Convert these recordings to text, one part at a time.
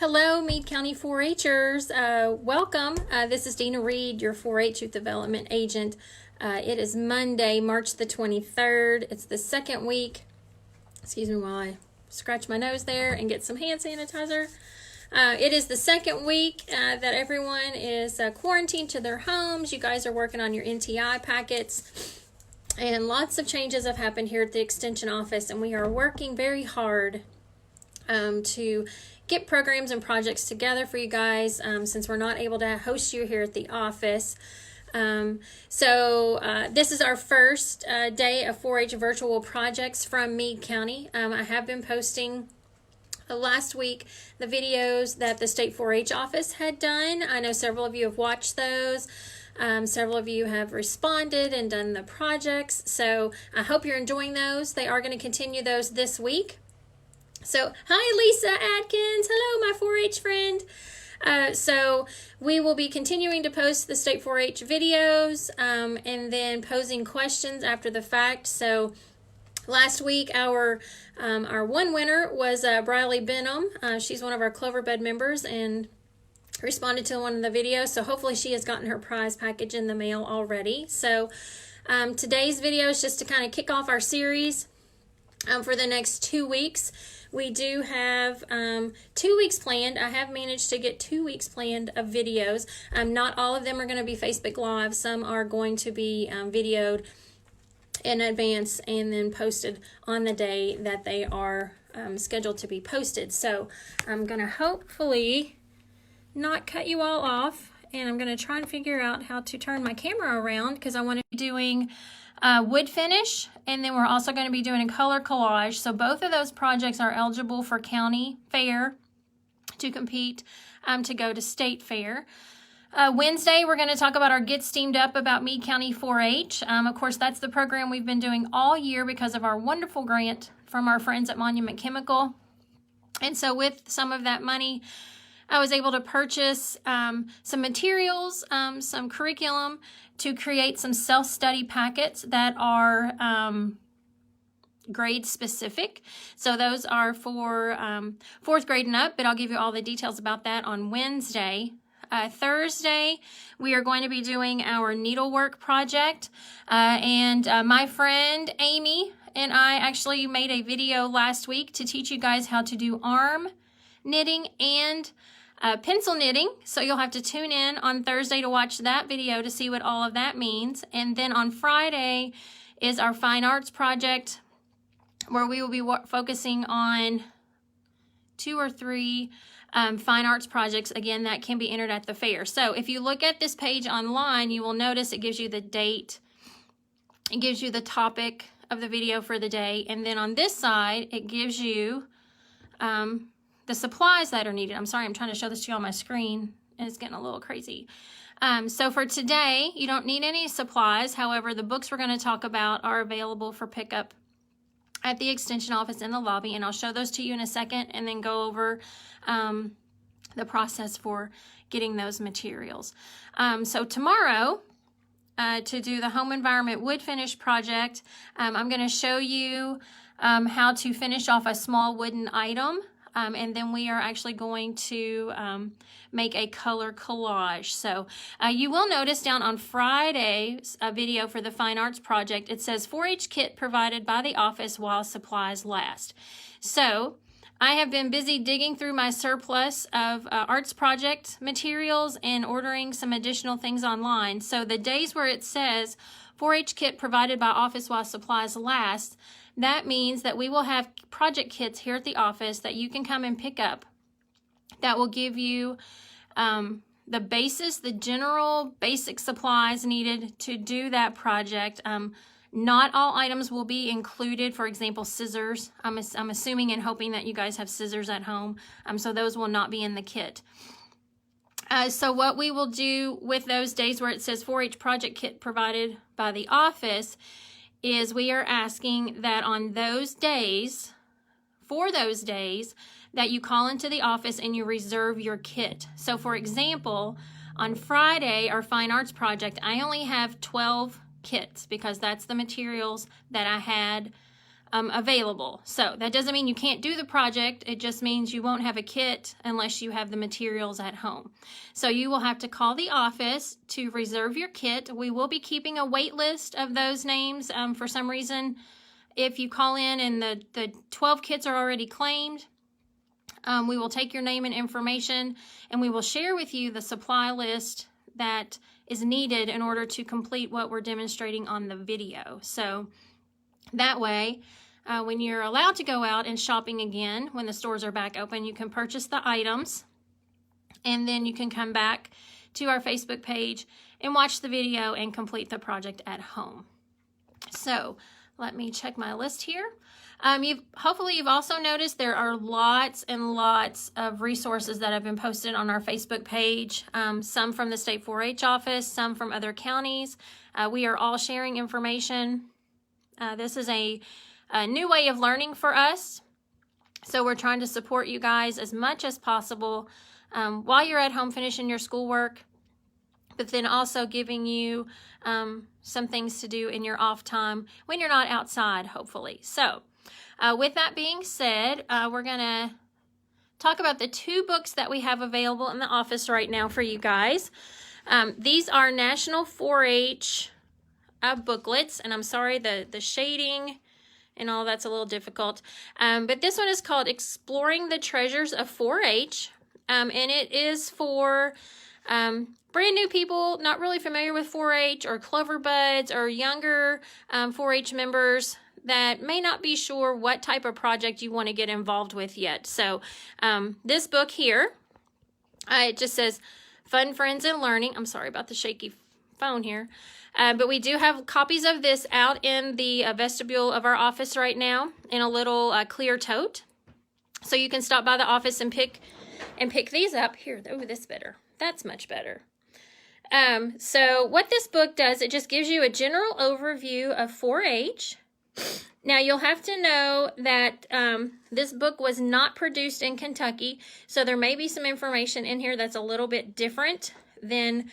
Hello, Meade County 4-Hers. Welcome. This is Dina Reed, your 4-H Youth Development Agent. It is Monday, March the 23rd. It's the second week. Excuse me while I scratch my nose there and get some hand sanitizer. It is the second week that everyone is quarantined to their homes. You guys are working on your NTI packets. And lots of changes have happened here at the Extension Office, and we are working very hard to get programs and projects together for you guys since we're not able to host you here at the office. This is our first day of 4-H virtual projects from Meade County. I have been posting last week the videos that the State 4-H office had done. I know several of you have watched those. Several of you have responded and done the projects, so I hope you're enjoying those. They are going to continue those this week. So, hi Lisa Atkins. Hello, my 4-H friend. So we will be continuing to post the State 4-H videos and then posing questions after the fact. So last week our one winner was Briley Benham. She's one of our Cloverbed members and responded to one of the videos, so hopefully she has gotten her prize package in the mail already. So today's video is just to kind of kick off our series for the next 2 weeks. We do have 2 weeks planned. I have managed to get 2 weeks planned of videos. Not all of them are going to be Facebook Live. Some are going to be videoed in advance and then posted on the day that they are scheduled to be posted. So I'm going to hopefully not cut you all off, and I'm going to try and figure out how to turn my camera around because I want to be doing wood finish, and then we're also going to be doing a color collage. So both of those projects are eligible for county fair to compete to go to state fair. Wednesday, we're going to talk about our Get Steamed Up about Meade County 4-H. Of course, that's the program we've been doing all year because of our wonderful grant from our friends at Monument Chemical. And so with some of that money, I was able to purchase some materials, some curriculum to create some self-study packets that are grade specific. So those are for 4th grade and up, but I'll give you all the details about that on Wednesday. Thursday, we are going to be doing our needlework project, and my friend Amy and I actually made a video last week to teach you guys how to do arm knitting and pencil knitting, so you'll have to tune in on Thursday to watch that video to see what all of that means. And then on Friday is our fine arts project, where we will be focusing on 2 or 3 fine arts projects, again, that can be entered at the fair. So if you look at this page online, you will notice it gives you the date, it gives you the topic of the video for the day, and then on this side it gives you the supplies that are needed. I'm sorry, I'm trying to show this to you on my screen and it's getting a little crazy. So for today, you don't need any supplies. However, the books we're going to talk about are available for pickup at the Extension Office in the lobby, and I'll show those to you in a second and then go over the process for getting those materials. So tomorrow, to do the home environment wood finish project, I'm going to show you how to finish off a small wooden item. And then we are actually going to make a color collage. So you will notice down on Friday's video for the Fine Arts Project, it says 4-H kit provided by the office while supplies last. So I have been busy digging through my surplus of arts project materials and ordering some additional things online. So the days where it says 4-H kit provided by office while supplies last, that means that we will have project kits here at the office that you can come and pick up that will give you the basis, the general basic supplies needed to do that project. Not all items will be included. For example, scissors. I'm assuming and hoping that you guys have scissors at home, so those will not be in the kit. So what we will do with those days where it says 4-H project kit provided by the office is we are asking that on those days, for those days, that you call into the office and you reserve your kit. So for example, on Friday, our fine arts project, I only have 12 kits because that's the materials that I had available. So that doesn't mean you can't do the project. It just means you won't have a kit unless you have the materials at home. So you will have to call the office to reserve your kit. We will be keeping a wait list of those names. For some reason, if you call in and the 12 kits are already claimed, we will take your name and information, and we will share with you the supply list that is needed in order to complete what we're demonstrating on the video. So that way, when you're allowed to go out and shopping again, when the stores are back open, you can purchase the items, and then you can come back to our Facebook page and watch the video and complete the project at home. So let me check my list here. Hopefully you've also noticed there are lots and lots of resources that have been posted on our Facebook page, some from the State 4-H office, some from other counties. We are all sharing information. This is a new way of learning for us, so we're trying to support you guys as much as possible while you're at home finishing your schoolwork, but then also giving you some things to do in your off time when you're not outside, hopefully. So with that being said, we're going to talk about the 2 books that we have available in the office right now for you guys. These are National 4-H booklets, and I'm sorry, the shading and all that's a little difficult. But this one is called Exploring the Treasures of 4-H, and it is for brand new people not really familiar with 4-H or Clover Buds or younger 4-H members that may not be sure what type of project you want to get involved with yet. So this book here, it just says Fun, Friends, and Learning. I'm sorry about the shaky phone here. But we do have copies of this out in the vestibule of our office right now in a little clear tote. So you can stop by the office and pick these up. Here, oh, this better. That's much better. So what this book does, it just gives you a general overview of 4-H. Now, you'll have to know that this book was not produced in Kentucky, so there may be some information in here that's a little bit different than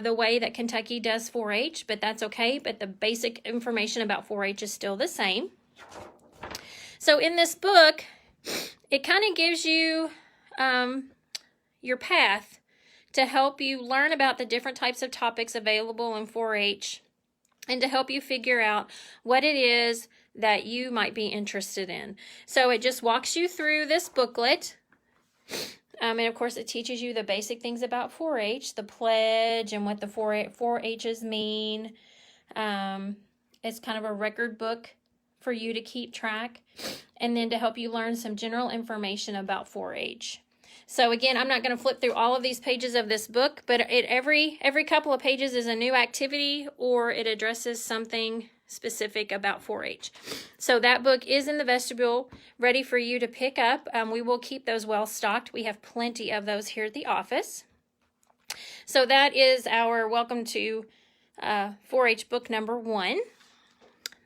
the way that Kentucky does 4-H, but that's okay. But the basic information about 4-H is still the same. So in this book, it kind of gives you your path to help you learn about the different types of topics available in 4-H and to help you figure out what it is that you might be interested in. So it just walks you through this booklet. And of course, it teaches you the basic things about 4-H, the pledge, and what the 4-H's mean. It's kind of a record book for you to keep track, and then to help you learn some general information about 4-H. So again, I'm not going to flip through all of these pages of this book, but every couple of pages is a new activity, or it addresses something specific about 4-H. So that book is in the vestibule, ready for you to pick up. We will keep those well stocked. We have plenty of those here at the office. So that is our Welcome to 4-H book number 1.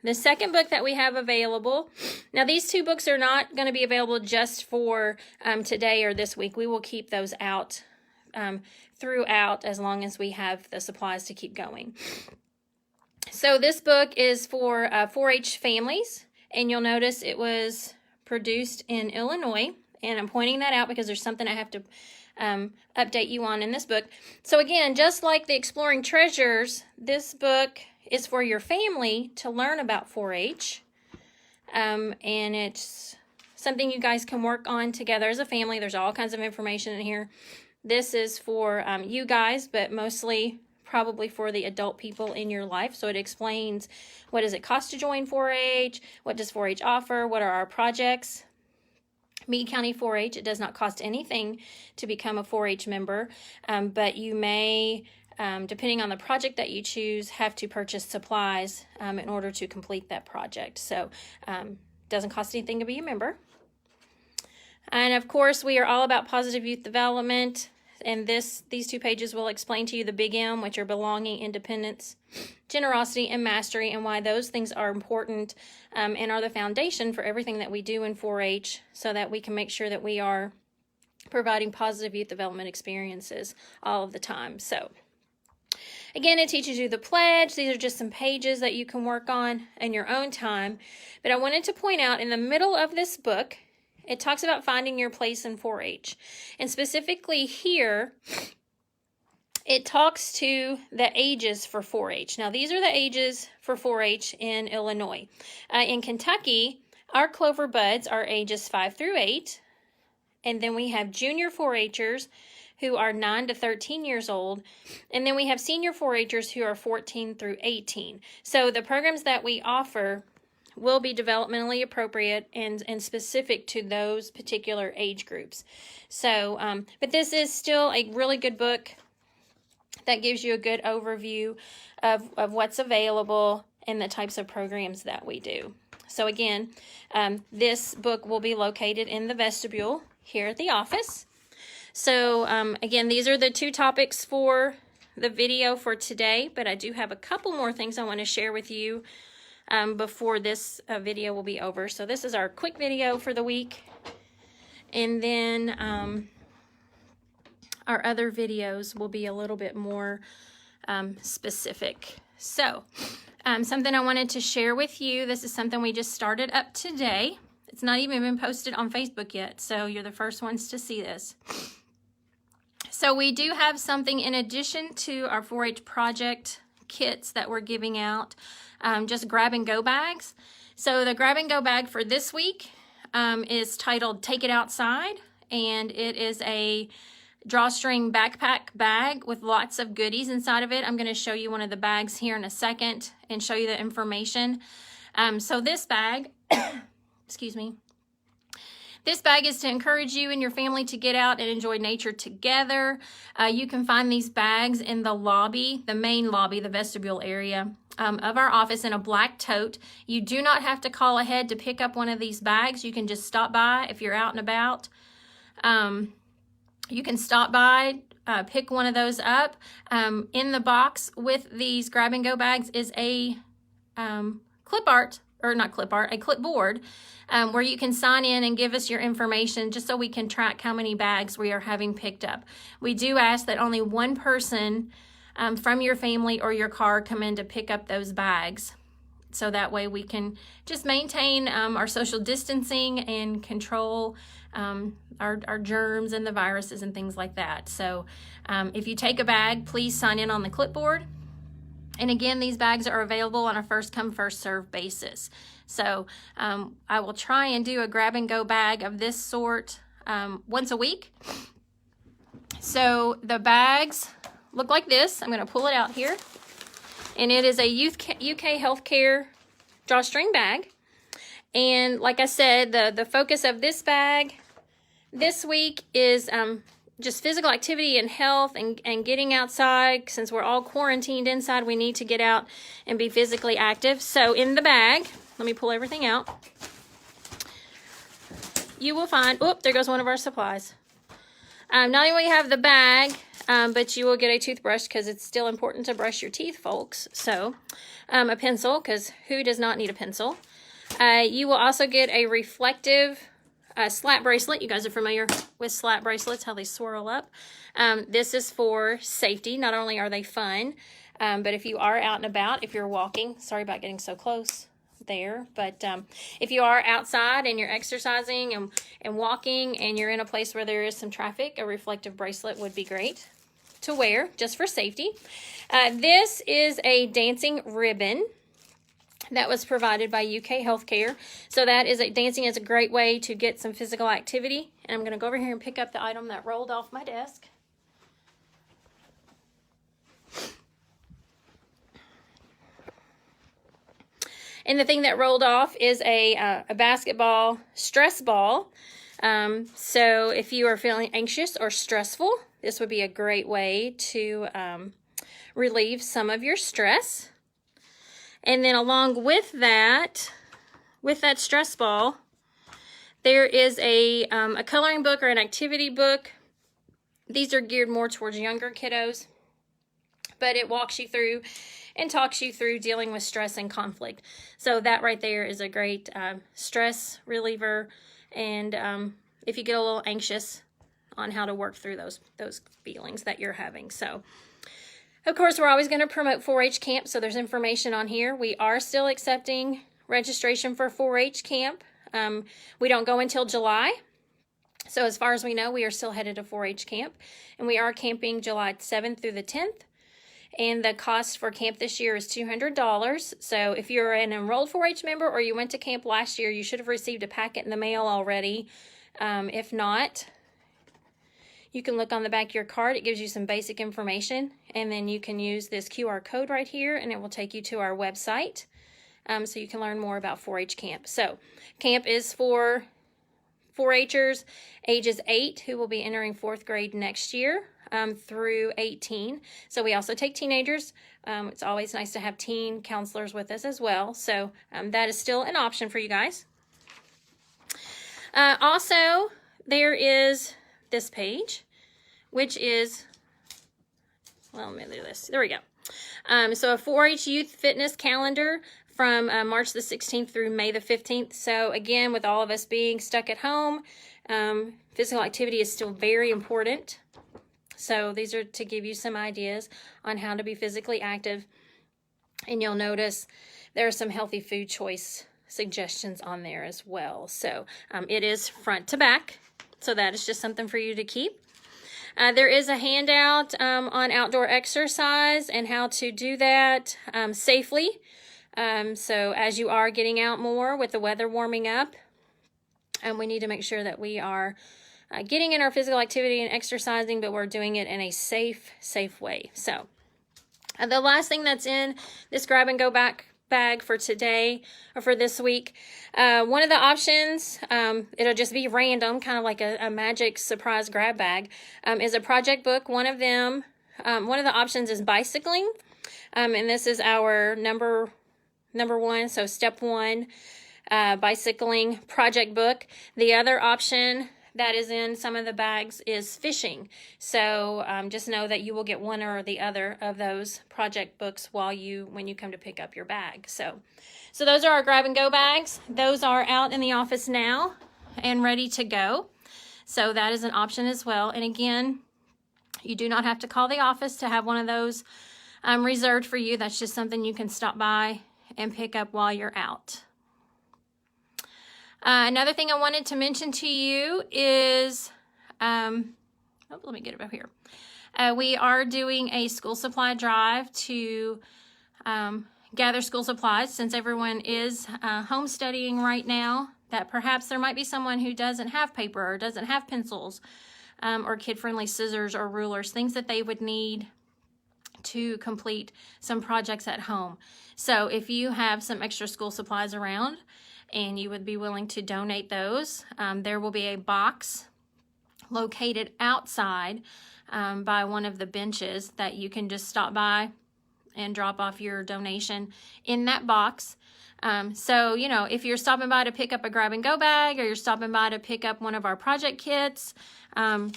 The second book that we have available, now these 2 books are not going to be available just for today or this week. We will keep those out throughout as long as we have the supplies to keep going. So this book is for 4-H families, and you'll notice it was produced in Illinois, and I'm pointing that out because there's something I have to update you on in this book. So again, just like the Exploring Treasures, this book is for your family to learn about 4-H, and it's something you guys can work on together as a family. There's all kinds of information in here. This is for you guys, but mostly probably for the adult people in your life. So it explains what does it cost to join 4-H, what does 4-H offer, what are our projects. Meade County 4-H, it does not cost anything to become a 4-H member, but you may, depending on the project that you choose, have to purchase supplies in order to complete that project. So it doesn't cost anything to be a member. And of course, we are all about positive youth development. And these 2 pages will explain to you the big M, which are belonging, independence, generosity, and mastery, and why those things are important and are the foundation for everything that we do in 4-H, so that we can make sure that we are providing positive youth development experiences all of the time. So Again, it teaches you the pledge. These are just some pages that you can work on in your own time. But I wanted to point out in the middle of this book, it talks about finding your place in 4-H. And specifically here, it talks to the ages for 4-H. Now, these are the ages for 4-H in Illinois. In Kentucky, our Clover Buds are ages 5 through 8. And then we have junior 4-Hers who are 9 to 13 years old. And then we have senior 4-Hers who are 14 through 18. So the programs that we offer will be developmentally appropriate and specific to those particular age groups. So, but this is still a really good book that gives you a good overview of what's available and the types of programs that we do. So again, this book will be located in the vestibule here at the office. So again, these are the 2 topics for the video for today, but I do have a couple more things I want to share with you before this video will be over. So this is our quick video for the week, and then our other videos will be a little bit more specific. So something I wanted to share with you, this is something we just started up today. It's not even been posted on Facebook yet, so you're the first ones to see this. So we do have something in addition to our 4-H project kits that we're giving out, just grab-and-go bags. So the grab-and-go bag for this week is titled Take It Outside, and it is a drawstring backpack bag with lots of goodies inside of it. I'm going to show you one of the bags here in a second and show you the information. So this bag, excuse me, this bag is to encourage you and your family to get out and enjoy nature together. You can find these bags in the lobby, the main lobby, the vestibule area of our office in a black tote. You do not have to call ahead to pick up one of these bags. You can just stop by if you're out and about. You can stop by, pick one of those up. In the box with these grab-and-go bags is a a clipboard where you can sign in and give us your information just so we can track how many bags we are having picked up. We do ask that only one person from your family or your car come in to pick up those bags. So that way we can just maintain our social distancing and control our germs and the viruses and things like that. So if you take a bag, please sign in on the clipboard. And again, these bags are available on a first-come, first-served basis. So I will try and do a grab-and-go bag of this sort once a week. So the bags look like this. I'm going to pull it out here. And it is a UK Healthcare drawstring bag. And like I said, the focus of this bag this week is just physical activity and health and getting outside. Since we're all quarantined inside, we need to get out and be physically active. So in the bag, let me pull everything out. You will find, there goes one of our supplies. Not only will you have the bag, but you will get a toothbrush because it's still important to brush your teeth, folks. So a pencil, because who does not need a pencil? You will also get a reflective slap bracelet. You guys are familiar with slap bracelets, how they swirl up. This is for safety. Not only are they fun, but if you are out and about, if you're walking, sorry about getting so close there, but if you are outside and you're exercising and walking and you're in a place where there is some traffic, a reflective bracelet would be great to wear just for safety. This is a dancing ribbon that was provided by UK Healthcare. So that is dancing is a great way to get some physical activity. And I'm going to go over here and pick up the item that rolled off my desk. And the thing that rolled off is a basketball stress ball. So if you are feeling anxious or stressful, this would be a great way to relieve some of your stress. And then along with that stress ball, there is a coloring book or an activity book. These are geared more towards younger kiddos, but it walks you through and talks you through dealing with stress and conflict. So that right there is a great stress reliever, and if you get a little anxious on how to work through those feelings that you're having. So Of course, we're always going to promote 4-H camp, so there's information on here. We are still accepting registration for 4-H camp. We don't go until July. So as far as we know, we are still headed to 4-H camp, and we are camping July 7th through the 10th. And the cost for camp this year is $200. So if you're an enrolled 4-H member or you went to camp last year, you should have received a packet in the mail already. If not, you can look on the back of your card. It gives you some basic information, and then you can use this QR code right here, and it will take you to our website, so you can learn more about 4-H camp. So camp is for 4-Hers ages 8 who will be entering 4th grade next year through 18. So we also take teenagers. It's always nice to have teen counselors with us as well. So that is still an option for you guys. Also, there is this page, which is, well, let me do this. There we go. So a 4-H youth fitness calendar from March the 16th through May the 15th. So again, with all of us being stuck at home, physical activity is still very important. So these are to give you some ideas on how to be physically active. And you'll notice there are some healthy food choice suggestions on there as well. So it is front to back. So that is just something for you to keep. There is a handout on outdoor exercise and how to do that safely. So as you are getting out more with the weather warming up, we need to make sure that we are getting in our physical activity and exercising, but we're doing it in a safe way. So the last thing that's in this grab and go bag for today or for this week, one of the options, it'll just be random, kind of like a magic surprise grab bag, is a project book. One of the options is bicycling, and this is our number one, so step 1, bicycling project book. The other option that is in some of the bags is fishing. So just know that you will get one or the other of those project books when you come to pick up your bag. So those are our grab and go bags. Those are out in the office now and ready to go. So that is an option as well. And again, you do not have to call the office to have one of those reserved for you. That's just something you can stop by and pick up while you're out. Another thing I wanted to mention to you is, let me get it up here. We are doing a school supply drive to gather school supplies, since everyone is home studying right now, that perhaps there might be someone who doesn't have paper or doesn't have pencils or kid-friendly scissors or rulers, things that they would need to complete some projects at home. So if you have some extra school supplies around and you would be willing to donate those, there will be a box located outside by one of the benches that you can just stop by and drop off your donation in that box. So, if you're stopping by to pick up a grab and go bag, or you're stopping by to pick up one of our project kits,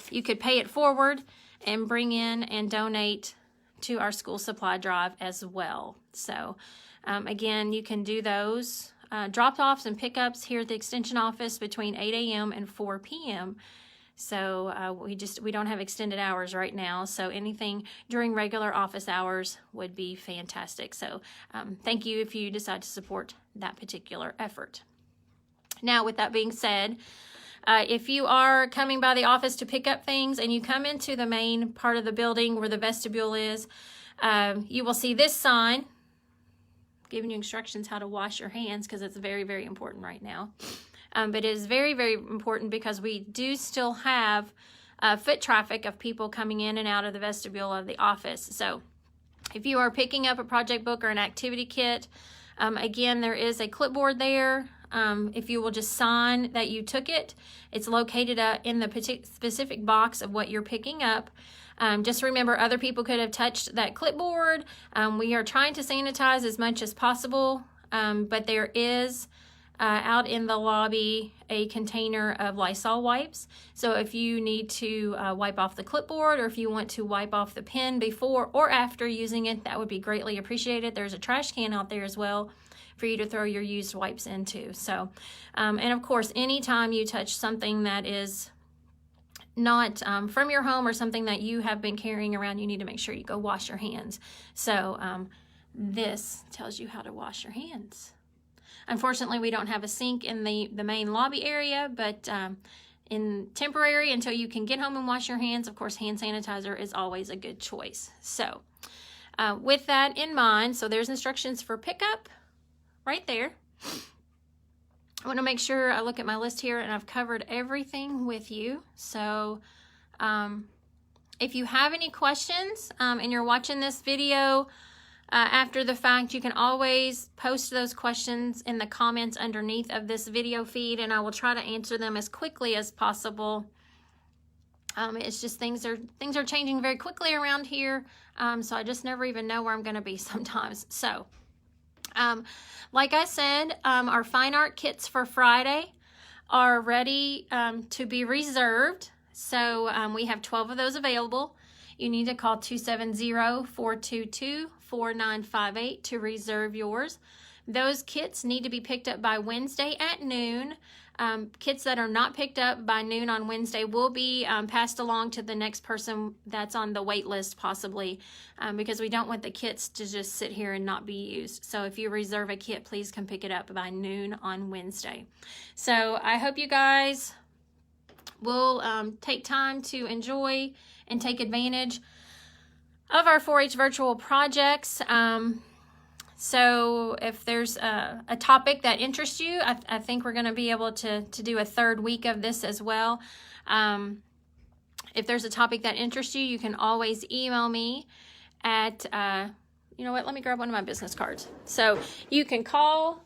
you could pay it forward and bring in and donate to our school supply drive as well. So again, you can do those drop-offs and pickups here at the extension office between 8 a.m. and 4 p.m. So we don't have extended hours right now, so anything during regular office hours would be fantastic. So thank you if you decide to support that particular effort. Now, with that being said, if you are coming by the office to pick up things and you come into the main part of the building where the vestibule is, you will see this sign giving you instructions how to wash your hands, because it's very, very important right now. But it is very, very important because we do still have foot traffic of people coming in and out of the vestibule of the office. So if you are picking up a project book or an activity kit, again, there is a clipboard there. If you will just sign that you took it, it's located in the specific box of what you're picking up. Just remember, other people could have touched that clipboard. We are trying to sanitize as much as possible, but there is out in the lobby a container of Lysol wipes. So if you need to wipe off the clipboard, or if you want to wipe off the pen before or after using it, that would be greatly appreciated. There's a trash can out there as well for you to throw your used wipes into. So, and of course, anytime you touch something that is not from your home or something that you have been carrying around, you need to make sure you go wash your hands. So this tells you how to wash your hands. Unfortunately, we don't have a sink in the main lobby area, but in temporary, until you can get home and wash your hands, of course, hand sanitizer is always a good choice. So with that in mind, so there's instructions for pickup right there. I want to make sure I look at my list here and I've covered everything with you. So if you have any questions and you're watching this video after the fact, you can always post those questions in the comments underneath of this video feed, and I will try to answer them as quickly as possible. It's just things are changing very quickly around here, so I just never even know where I'm going to be sometimes. So like I said, our fine art kits for Friday are ready to be reserved. So we have 12 of those available. You need to call 270-422-4958 to reserve yours. Those kits need to be picked up by Wednesday at noon. Kits that are not picked up by noon on Wednesday will be passed along to the next person that's on the wait list, possibly, because we don't want the kits to just sit here and not be used. So if you reserve a kit, please come pick it up by noon on Wednesday. So I hope you guys will take time to enjoy and take advantage of our 4-H virtual projects. So if there's a topic that interests you, I think we're going to be able to do a third week of this as well. If there's a topic that interests you, you can always email me at, you know what, let me grab one of my business cards. So you can call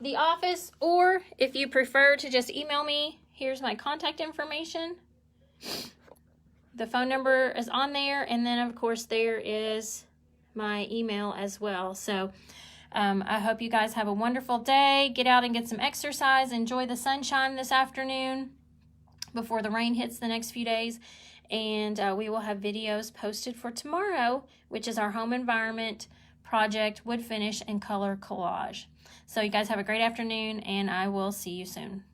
the office, or if you prefer to just email me, here's my contact information. The phone number is on there, and then of course there is my email as well. So I hope you guys have a wonderful day. Get out and get some exercise. Enjoy the sunshine this afternoon before the rain hits the next few days. And we will have videos posted for tomorrow, which is our home environment project, wood finish, and color collage. So you guys have a great afternoon, and I will see you soon.